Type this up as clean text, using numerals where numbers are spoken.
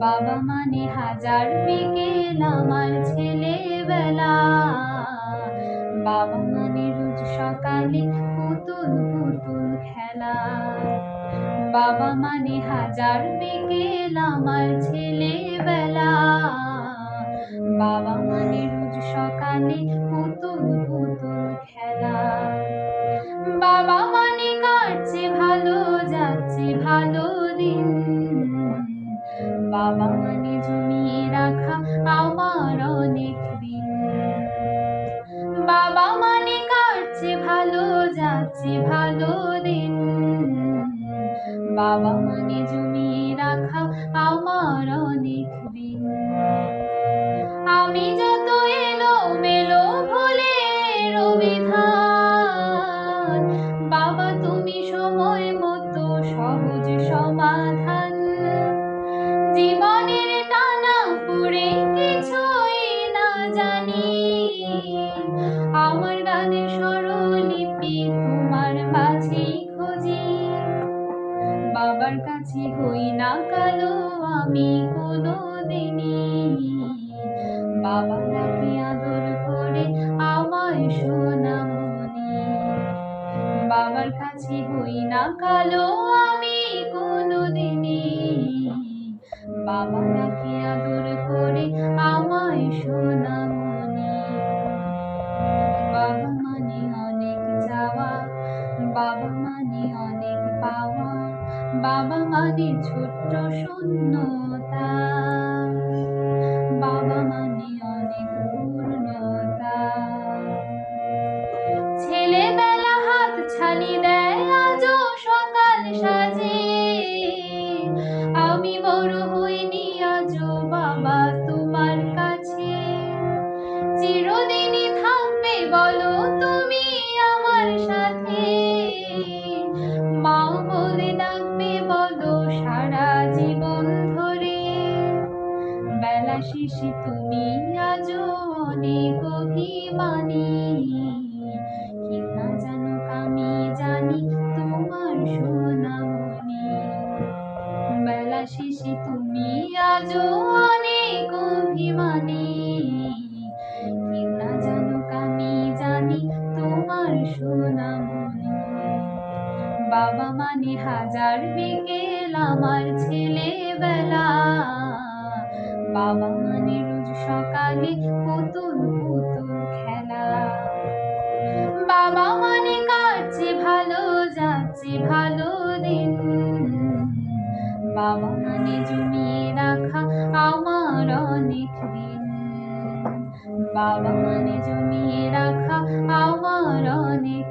বাবা মানে হাজার বিকেল আমার ছেলেবেলা। বাবা মানে রোজ সকালে পুতুল পুতুল খেলা। বাবা মানে হাজার বিকেল আমার ছেলেবেলা। বাবা মানে রোজ সকালে পুতুল পুতুল খেলা। বাবা মানে কাটছে ভালো, যাচ্ছে ভালো দিন। বাবা মানে জমিয়ে রাখা আমার অনেক দিন। বাবা মানে কাটছে ভালো, যাচ্ছে ভালো দিন। বাবা মানে জমিয়ে রাখা আমার অনেক দিন। আমি যত এলো মেলো ভুলের অভিধান, বাবা তুমি সময় মতো সহজ সমাধান। জীবনের টানা পুরে কিছুই না জানি, আমার গানের স্বরলিপি তোমার মাঝেই খুঁজি। বাবার কাছে হই না কালো আমি কোনো দিনই, বাবা ডাকে আদর করে আমায় সোনামণি। বাবার কাছে হই না কালো আমি কোনো দিনই, বাবা ডাকে আদর করে আমায় সোনামণি। বাবা মানে অনেক চাওয়া, বাবা মানে অনেক পাওয়া। বাবা মানে ছোট্ট শূন্যতা, বাবা মানে অনেক পূর্ণতা। ছেলেবেলা হাত ছানি দেয় আজও সকাল সাজে, আমি বড় হইনি আজও বাবা তোমার কাছে। চিরদিনই থাকবে বলো তুমি আমার সাথে, মা বলে ডাকবে বলো সারা জীবন ধরে। বেলা শেষে তুমি আজও অনেক অভিমানী, কি না জানো আমি জানি তোমার সোনামণি। বেলা শেষে তুমি আজও অনেক অভিমানী, কি না জানো আমি জানি তোমার সোনামণি। বাবা মানে হাজার বিকেল আমার ছেলেবেলা। বাবা মানে রোজ সকালে পুতুল পুতুল খেলা। বাবা মানে কাটছে ভালো, যাচ্ছে ভালো দিন। বাবা মানে জমিয়ে রাখা আমার অনেক দিন। বাবা মানে জমিয়ে রাখা আমার অনেক